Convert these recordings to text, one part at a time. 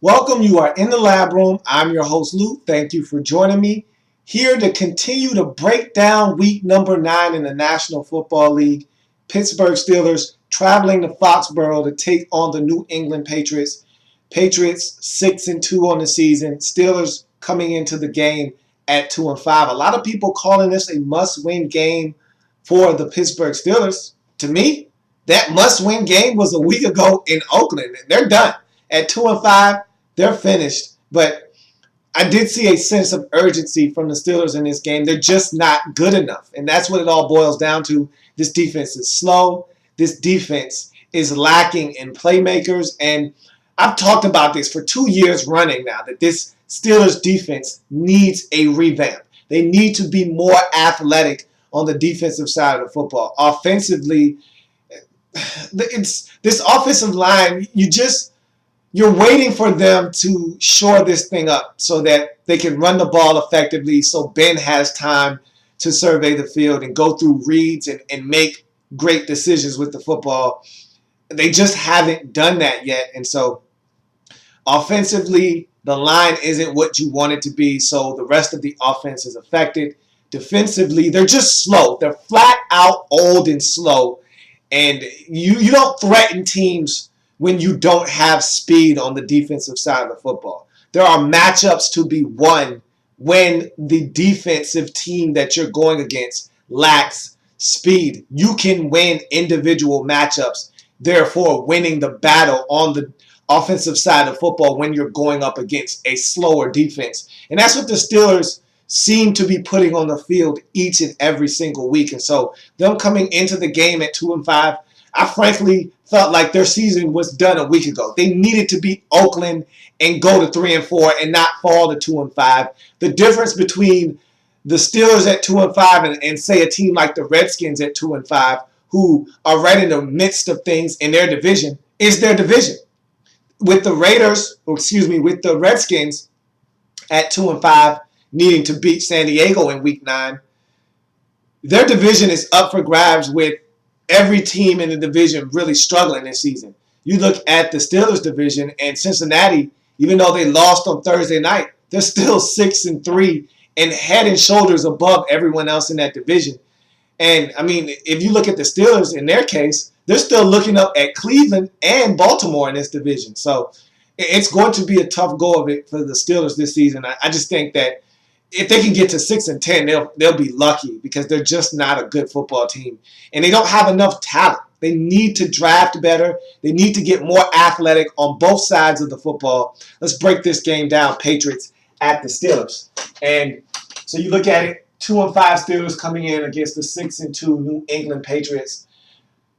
Welcome. You are in the lab room. I'm your host, Lou. Thank you for joining me here to continue to break down week number 9 in the National Football League. Pittsburgh Steelers traveling to Foxborough to take on the New England Patriots. Patriots 6-2 on the season. Steelers coming into the game at 2-5. A lot of people calling this a must-win game for the Pittsburgh Steelers. To me, that must-win game was a week ago in Oakland. They're done. At 2-5, they're finished. But I did see a sense of urgency from the Steelers in this game. They're just not good enough. And that's what it all boils down to. This defense is slow. This defense is lacking in playmakers. And I've talked about this for 2 years running now, that this Steelers defense needs a revamp. They need to be more athletic on the defensive side of the football. Offensively, it's this offensive line, you're waiting for them to shore this thing up so that they can run the ball effectively, so Ben has time to survey the field and go through reads and make great decisions with the football. They just haven't done that yet. And so offensively, the line isn't what you want it to be, so the rest of the offense is affected. Defensively, they're just slow. They're flat out old and slow. And you don't threaten teams when you don't have speed on the defensive side of the football. There are matchups to be won when the defensive team that you're going against lacks speed. You can win individual matchups, therefore winning the battle on the offensive side of football when you're going up against a slower defense. And that's what the Steelers seem to be putting on the field each and every single week. And so them coming into the game at 2-5, I frankly felt like their season was done a week ago. They needed to beat Oakland and go to 3-4 and not fall to 2-5. The difference between the Steelers at 2-5 and say a team like the Redskins at 2-5, who are right in the midst of things in their division, is their division. With the with the Redskins at 2-5, needing to beat San Diego in week 9, their division is up for grabs with every team in the division really struggling this season. You look at the Steelers division and Cincinnati, even though they lost on Thursday night, they're still 6-3 and head and shoulders above everyone else in that division. And, I mean, if you look at the Steelers in their case, they're still looking up at Cleveland and Baltimore in this division. So it's going to be a tough go of it for the Steelers this season. I just think that if they can get to 6-10, they'll be lucky because they're just not a good football team. And they don't have enough talent. They need to draft better. They need to get more athletic on both sides of the football. Let's break this game down, Patriots at the Steelers. And so you look at it, 2-5 Steelers coming in against the 6-2 New England Patriots.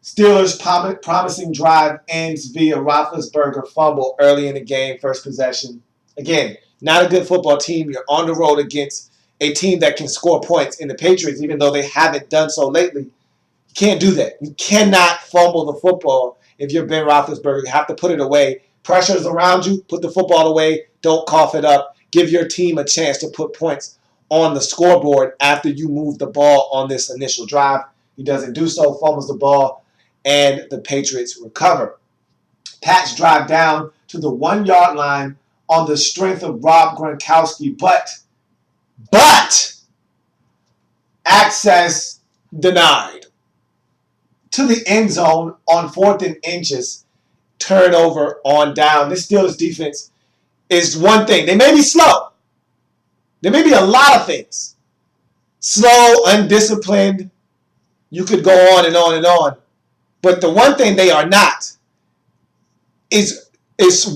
Steelers' promising drive ends via Roethlisberger fumble early in the game, first possession. Again, not a good football team. You're on the road against a team that can score points in the Patriots, even though they haven't done so lately. You can't do that. You cannot fumble the football if you're Ben Roethlisberger. You have to put it away. Pressure's around you. Put the football away. Don't cough it up. Give your team a chance to put points on the scoreboard after you move the ball on this initial drive. He doesn't do so, fumbles the ball, and the Patriots recover. Pats drive down to the 1-yard line on the strength of Rob Gronkowski, but access denied to the end zone on 4th and inches, turnover on down. This Steelers defense is one thing. They may be slow. There may be a lot of things. Slow, undisciplined. You could go on and on and on. But the one thing they are not is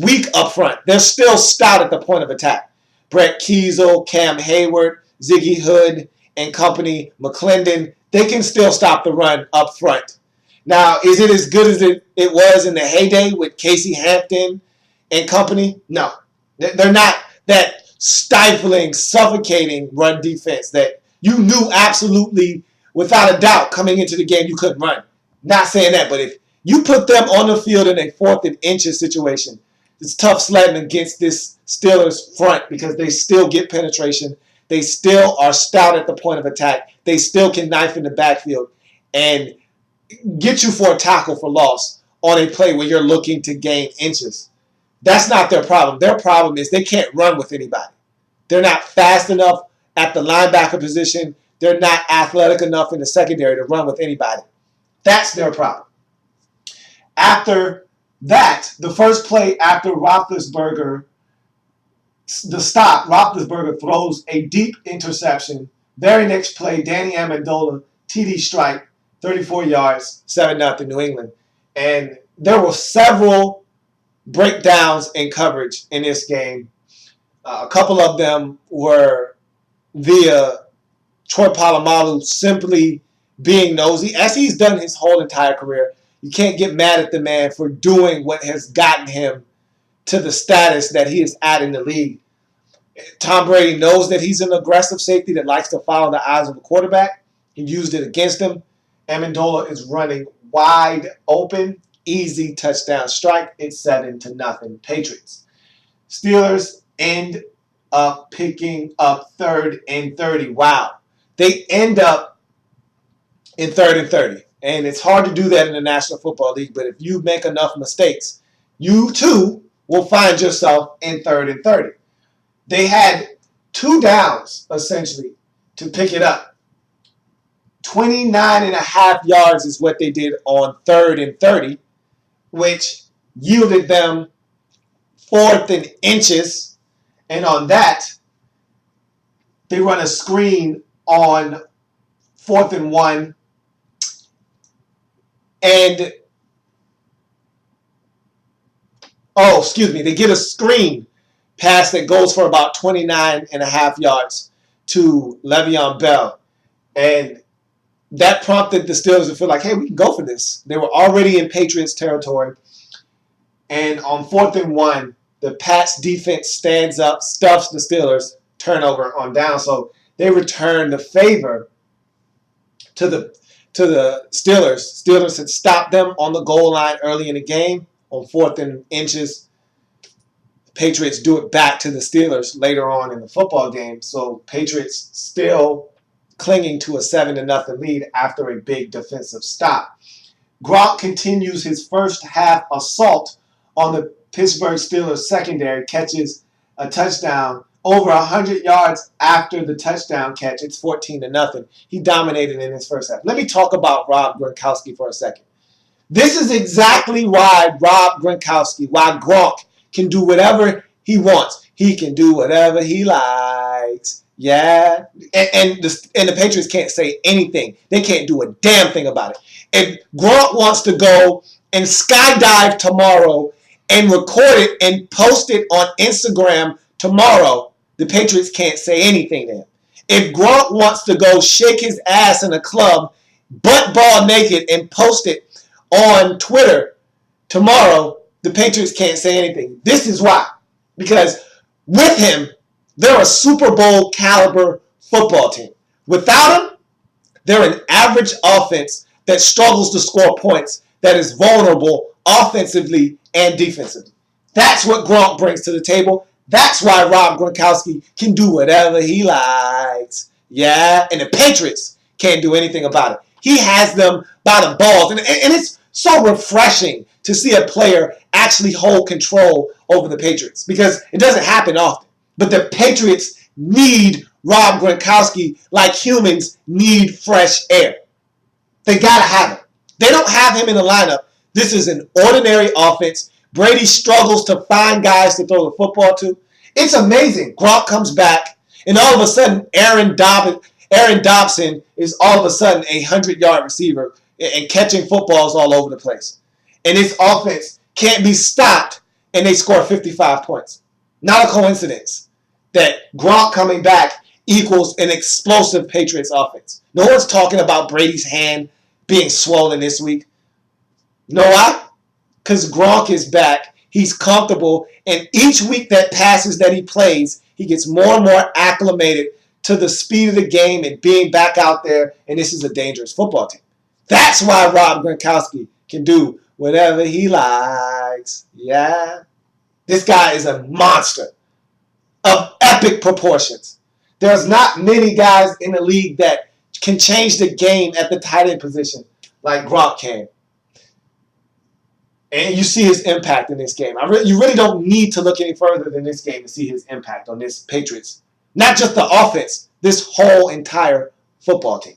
weak up front. They're still stout at the point of attack. Brett Kiesel, Cam Hayward, Ziggy Hood, and company, McClendon, they can still stop the run up front. Now, is it as good as it was in the heyday with Casey Hampton and company? No. They're not that stifling, suffocating run defense that you knew absolutely, without a doubt, coming into the game you couldn't run. Not saying that, but if you put them on the field in a 4th and inches situation, it's tough sledding against this Steelers front because they still get penetration. They still are stout at the point of attack. They still can knife in the backfield and get you for a tackle for loss on a play where you're looking to gain inches. That's not their problem. Their problem is they can't run with anybody. They're not fast enough at the linebacker position. They're not athletic enough in the secondary to run with anybody. That's their problem. After that, the first play after Roethlisberger, the stop, Roethlisberger throws a deep interception. Very next play, Danny Amendola, TD strike, 34 yards, 7-0 New England. And there were several breakdowns in coverage in this game. A couple of them were via Troy Polamalu simply being nosy, as he's done his whole entire career. You can't get mad at the man for doing what has gotten him to the status that he is at in the league. Tom Brady knows that he's an aggressive safety that likes to follow the eyes of the quarterback. He used it against him. Amendola is running wide open, easy touchdown strike. It's 7-0 Patriots. Steelers end up picking up 3rd and 30. Wow. They end up in 3rd and 30. And it's hard to do that in the National Football League, but if you make enough mistakes, you too will find yourself in 3rd and 30. They had 2 downs, essentially, to pick it up. 29.5 yards is what they did on 3rd and 30, which yielded them 4th and inches. And on that, they run a screen on 4th and 1. And, they get a screen pass that goes for about 29.5 yards to Le'Veon Bell. And that prompted the Steelers to feel like, hey, we can go for this. They were already in Patriots territory. And on 4th and 1, the Pats defense stands up, stuffs the Steelers, turnover on down. So they return the favor to the Steelers. Steelers had stopped them on the goal line early in the game on 4th and inches. The Patriots do it back to the Steelers later on in the football game. So Patriots still clinging to a 7-0 lead after a big defensive stop. Gronk continues his first half assault on the Pittsburgh Steelers secondary, catches a touchdown over 100 yards after the touchdown catch. It's 14-0. He dominated in his first half. Let me talk about Rob Gronkowski for a second. This is exactly why why Gronk can do whatever he wants. He can do whatever he likes. Yeah. And the Patriots can't say anything. They can't do a damn thing about it. If Gronk wants to go and skydive tomorrow and record it and post it on Instagram tomorrow, the Patriots can't say anything to him. If Gronk wants to go shake his ass in a club, butt ball naked, and post it on Twitter tomorrow, the Patriots can't say anything. This is why. Because with him, they're a Super Bowl caliber football team. Without him, they're an average offense that struggles to score points, that is vulnerable offensively and defensively. That's what Gronk brings to the table. That's why Rob Gronkowski can do whatever he likes. Yeah, and the Patriots can't do anything about it. He has them by the balls. And it's so refreshing to see a player actually hold control over the Patriots because it doesn't happen often. But the Patriots need Rob Gronkowski like humans need fresh air. They got to have him. They don't have him in the lineup. This is an ordinary offense. Brady struggles to find guys to throw the football to. It's amazing. Gronk comes back, and all of a sudden, Aaron Dobson is all of a sudden a 100-yard receiver and catching footballs all over the place. And this offense can't be stopped, and they score 55 points. Not a coincidence that Gronk coming back equals an explosive Patriots offense. No one's talking about Brady's hand being swollen this week. You know why? Because Gronk is back. He's comfortable. And each week that passes that he plays, he gets more and more acclimated to the speed of the game and being back out there. And this is a dangerous football team. That's why Rob Gronkowski can do whatever he likes. Yeah. This guy is a monster of epic proportions. There's not many guys in the league that can change the game at the tight end position like Gronk can. And you see his impact in this game. You really don't need to look any further than this game to see his impact on this Patriots. Not just the offense, this whole entire football team.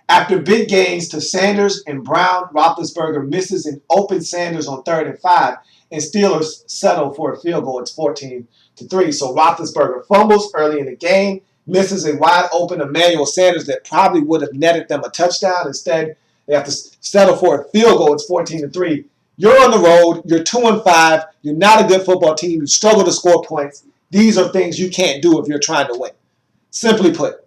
After big gains to Sanders and Brown, Roethlisberger misses an open Sanders on 3rd and 5, and Steelers settle for a field goal. It's 14-3. So Roethlisberger fumbles early in the game, misses a wide open Emmanuel Sanders that probably would have netted them a touchdown. Instead, they have to settle for a field goal. It's 14-3. You're on the road. You're 2-5. You're not a good football team. You struggle to score points. These are things you can't do if you're trying to win. Simply put,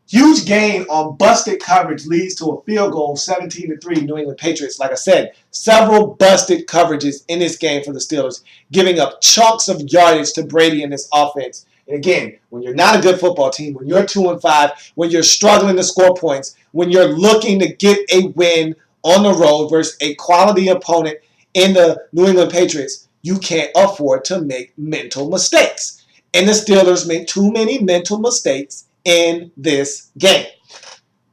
huge gain on busted coverage leads to a field goal, 17-3, New England Patriots. Like I said, several busted coverages in this game for the Steelers, giving up chunks of yardage to Brady in this offense. And again, when you're not a good football team, when you're 2-5, when you're struggling to score points, when you're looking to get a win on the road versus a quality opponent in the New England Patriots, you can't afford to make mental mistakes. And the Steelers made too many mental mistakes in this game.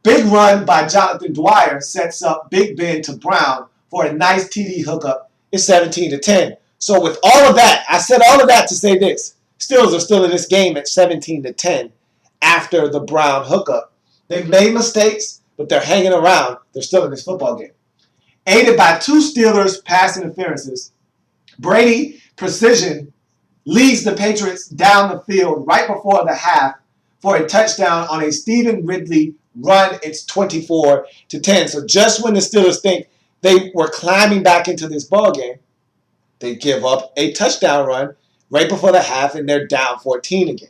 Big run by Jonathan Dwyer sets up Big Ben to Brown for a nice TD hookup. It's 17-10. So with all of that, I said all of that to say this. Steelers are still in this game at 17-10 after the Brown hookup. They've made mistakes, but they're hanging around. They're still in this football game. Aided by 2 Steelers pass interferences, Brady precision leads the Patriots down the field right before the half for a touchdown on a Stephen Ridley run. It's 24-10. So just when the Steelers think they were climbing back into this ball game, they give up a touchdown run right before the half, and they're down 14 again.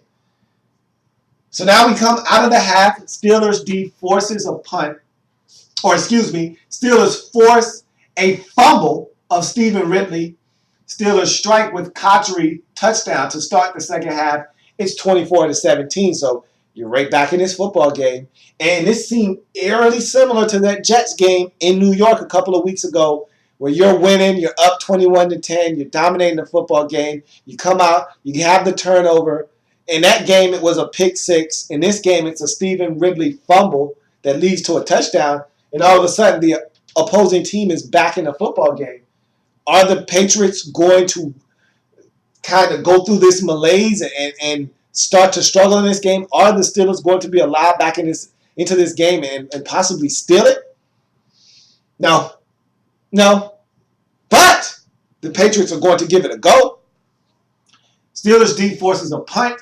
So now we come out of the half. Steelers D forces a punt, Steelers force a fumble of Stephen Ridley. Steelers strike with Cotchery touchdown to start the second half. It's 24-17. So you're right back in this football game. And this seemed eerily similar to that Jets game in New York a couple of weeks ago, where you're winning, you're up 21-10, you're dominating the football game. You come out, you have the turnover. In that game, it was a pick six. In this game, it's a Stephen Ridley fumble that leads to a touchdown. And all of a sudden, the opposing team is back in the football game. Are the Patriots going to kind of go through this malaise and start to struggle in this game? Are the Steelers going to be allowed back into this game and possibly steal it? No. But the Patriots are going to give it a go. Steelers D forces a punt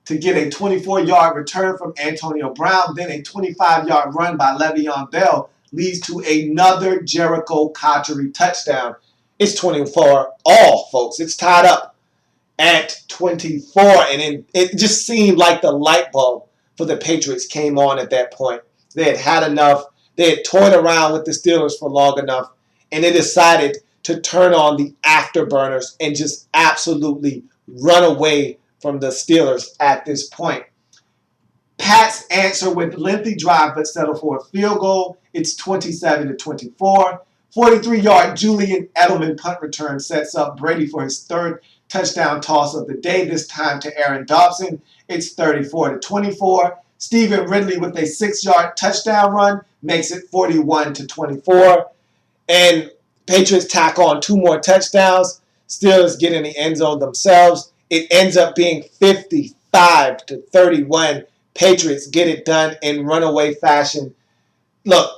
to get a 24-yard return from Antonio Brown. Then a 25-yard run by Le'Veon Bell leads to another Jericho Cotchery touchdown. It's 24 all, folks. It's tied up at 24. And it just seemed like the light bulb for the Patriots came on at that point. They had enough. They had toyed around with the Steelers for long enough. And they decided to turn on the afterburners and just absolutely run away from the Steelers at this point. Pats answer with lengthy drive but settle for a field goal. It's 27-24. 43-yard Julian Edelman punt return sets up Brady for his third touchdown toss of the day, this time to Aaron Dobson. It's 34-24. Stephen Ridley with a 6-yard touchdown run makes it 41-24. And Patriots tack on 2 more touchdowns. Steelers get in the end zone themselves. It ends up being 55-31. Patriots get it done in runaway fashion. Look,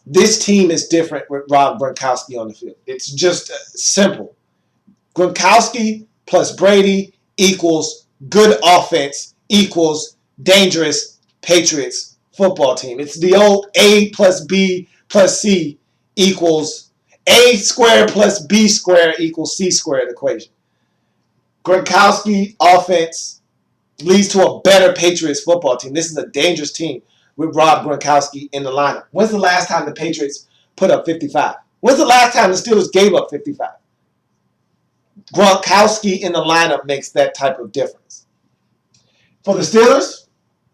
this team is different with Rob Gronkowski on the field. It's just simple. Gronkowski plus Brady equals good offense equals dangerous Patriots football team. It's the old A plus B plus C equals A squared plus B squared equals C squared equation. Gronkowski offense leads to a better Patriots football team. This is a dangerous team with Rob Gronkowski in the lineup. When's the last time the Patriots put up 55? When's the last time the Steelers gave up 55? Gronkowski in the lineup makes that type of difference. For the Steelers,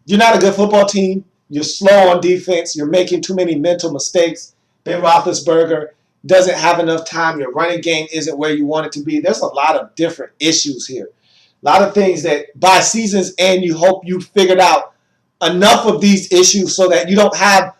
you're not a good football team. You're slow on defense. You're making too many mental mistakes. Ben Roethlisberger doesn't have enough time. Your running game isn't where you want it to be. There's a lot of different issues here. A lot of things that by season's end, you hope you figured out enough of these issues so that you don't have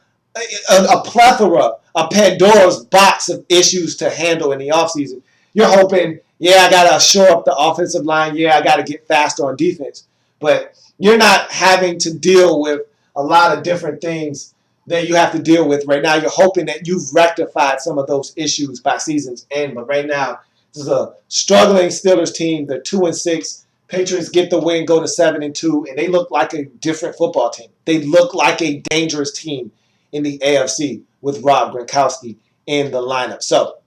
a plethora, a Pandora's box of issues to handle in the offseason. You're hoping, yeah, I got to shore up the offensive line. Yeah, I got to get faster on defense. But you're not having to deal with a lot of different things that you have to deal with right now. You're hoping that you've rectified some of those issues by season's end. But right now, this is a struggling Steelers team. They're 2-6. Patriots get the win, go to 7-2, and they look like a different football team. They look like a dangerous team in the AFC with Rob Gronkowski in the lineup. So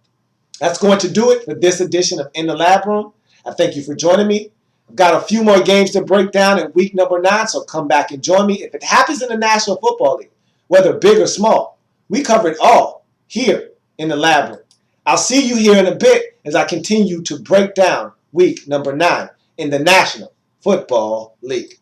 that's going to do it for this edition of In the Lab Room. I thank you for joining me. I've got a few more games to break down in week number 9, so come back and join me. If it happens in the National Football League, whether big or small, we cover it all here in the Lab Room. I'll see you here in a bit as I continue to break down week number 9 in the National Football League.